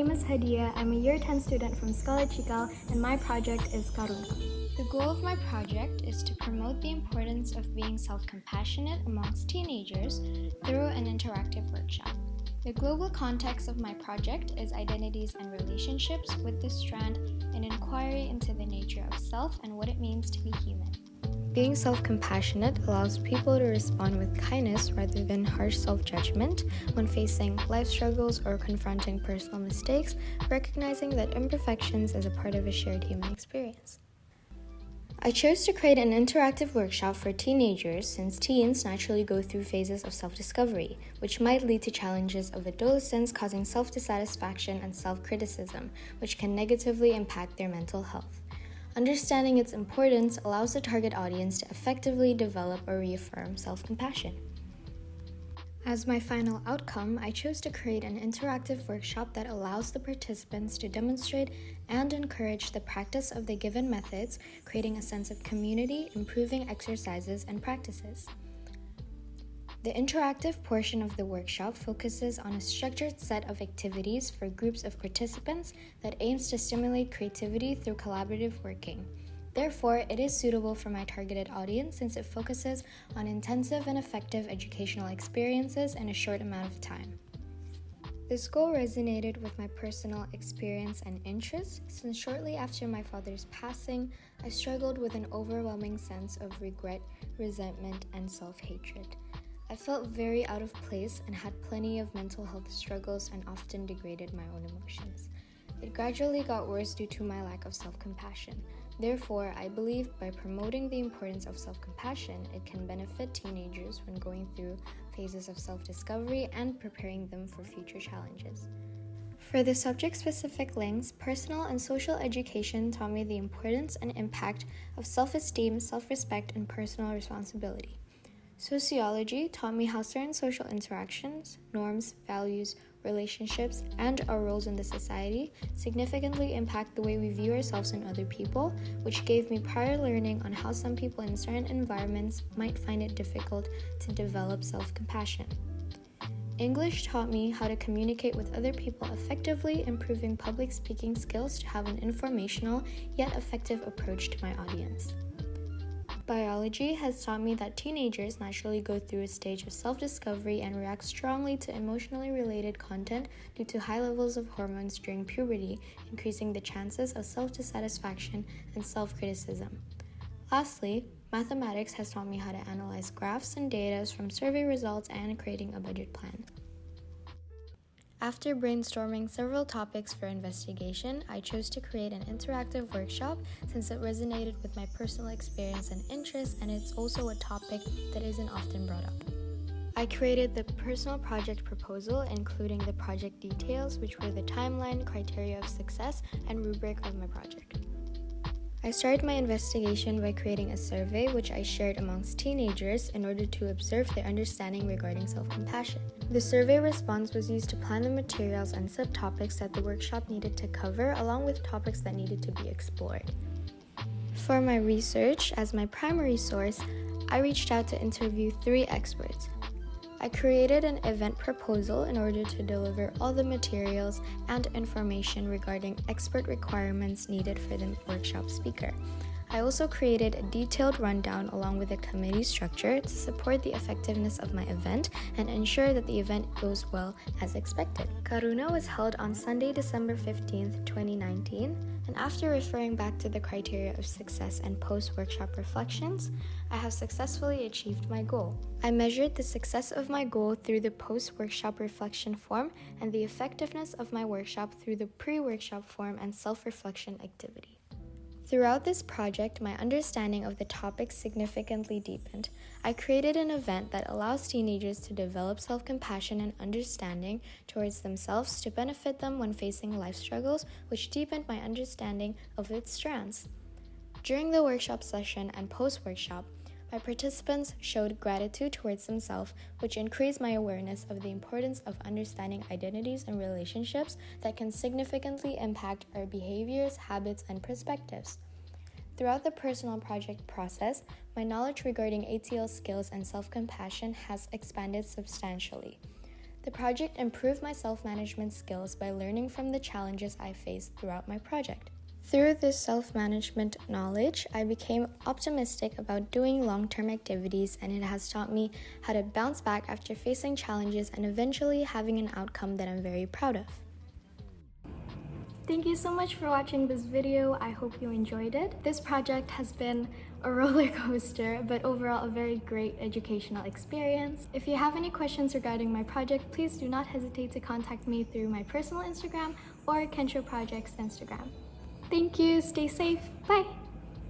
name is Haddiyya. I'm a Year 10 student from Sekolah Cikal, and my project is Karuṇā. The goal of my project is to promote the importance of being self-compassionate amongst teenagers through an interactive workshop. The global context of my project is identities and relationships, with the strand an inquiry into the nature of self and what it means to be human. Being self-compassionate allows people to respond with kindness rather than harsh self-judgment when facing life struggles or confronting personal mistakes, recognizing that imperfections is a part of a shared human experience. I chose to create an interactive workshop for teenagers since teens naturally go through phases of self-discovery, which might lead to challenges of adolescence causing self-dissatisfaction and self-criticism, which can negatively impact their mental health. Understanding its importance allows the target audience to effectively develop or reaffirm self-compassion. As my final outcome, I chose to create an interactive workshop that allows the participants to demonstrate and encourage the practice of the given methods, creating a sense of community, improving exercises and practices. The interactive portion of the workshop focuses on a structured set of activities for groups of participants that aims to stimulate creativity through collaborative working. Therefore, it is suitable for my targeted audience since it focuses on intensive and effective educational experiences in a short amount of time. This goal resonated with my personal experience and interests since shortly after my father's passing, I struggled with an overwhelming sense of regret, resentment, and self-hatred. I felt very out of place and had plenty of mental health struggles and often degraded my own emotions. It gradually got worse due to my lack of self-compassion. Therefore, I believe by promoting the importance of self-compassion, it can benefit teenagers when going through phases of self-discovery and preparing them for future challenges. For the subject-specific links, personal and social education taught me the importance and impact of self-esteem, self-respect, and personal responsibility. Sociology taught me how certain social interactions, norms, values, relationships, and our roles in the society significantly impact the way we view ourselves and other people, which gave me prior learning on how some people in certain environments might find it difficult to develop self-compassion. English taught me how to communicate with other people effectively, improving public speaking skills to have an informational yet effective approach to my audience. Biology has taught me that teenagers naturally go through a stage of self-discovery and react strongly to emotionally related content due to high levels of hormones during puberty, increasing the chances of self-dissatisfaction and self-criticism. Lastly, mathematics has taught me how to analyze graphs and data from survey results and creating a budget plan. After brainstorming several topics for investigation, I chose to create an interactive workshop since it resonated with my personal experience and interests, and it's also a topic that isn't often brought up. I created the personal project proposal, including the project details, which were the timeline, criteria of success, and rubric of my project. I started my investigation by creating a survey which I shared amongst teenagers in order to observe their understanding regarding self-compassion. The survey response was used to plan the materials and subtopics that the workshop needed to cover, along with topics that needed to be explored. For my research, as my primary source, I reached out to interview 3 experts. I created an event proposal in order to deliver all the materials and information regarding expert requirements needed for the workshop speaker. I also created a detailed rundown along with a committee structure to support the effectiveness of my event and ensure that the event goes well as expected. Karuṇā was held on Sunday, December 15th, 2019, and after referring back to the criteria of success and post-workshop reflections, I have successfully achieved my goal. I measured the success of my goal through the post-workshop reflection form and the effectiveness of my workshop through the pre-workshop form and self-reflection activity. Throughout this project, my understanding of the topic significantly deepened. I created an event that allows teenagers to develop self-compassion and understanding towards themselves to benefit them when facing life struggles, which deepened my understanding of its strands. During the workshop session and post-workshop, my participants showed gratitude towards themselves, which increased my awareness of the importance of understanding identities and relationships that can significantly impact our behaviors, habits, and perspectives. Throughout the personal project process, my knowledge regarding ATL skills and self-compassion has expanded substantially. The project improved my self-management skills by learning from the challenges I faced throughout my project. Through this self-management knowledge, I became optimistic about doing long-term activities, and it has taught me how to bounce back after facing challenges and eventually having an outcome that I'm very proud of. Thank you so much for watching this video. I hope you enjoyed it. This project has been a roller coaster, but overall a very great educational experience. If you have any questions regarding my project, please do not hesitate to contact me through my personal Instagram or Kensho Project's Instagram. Thank you, stay safe, bye!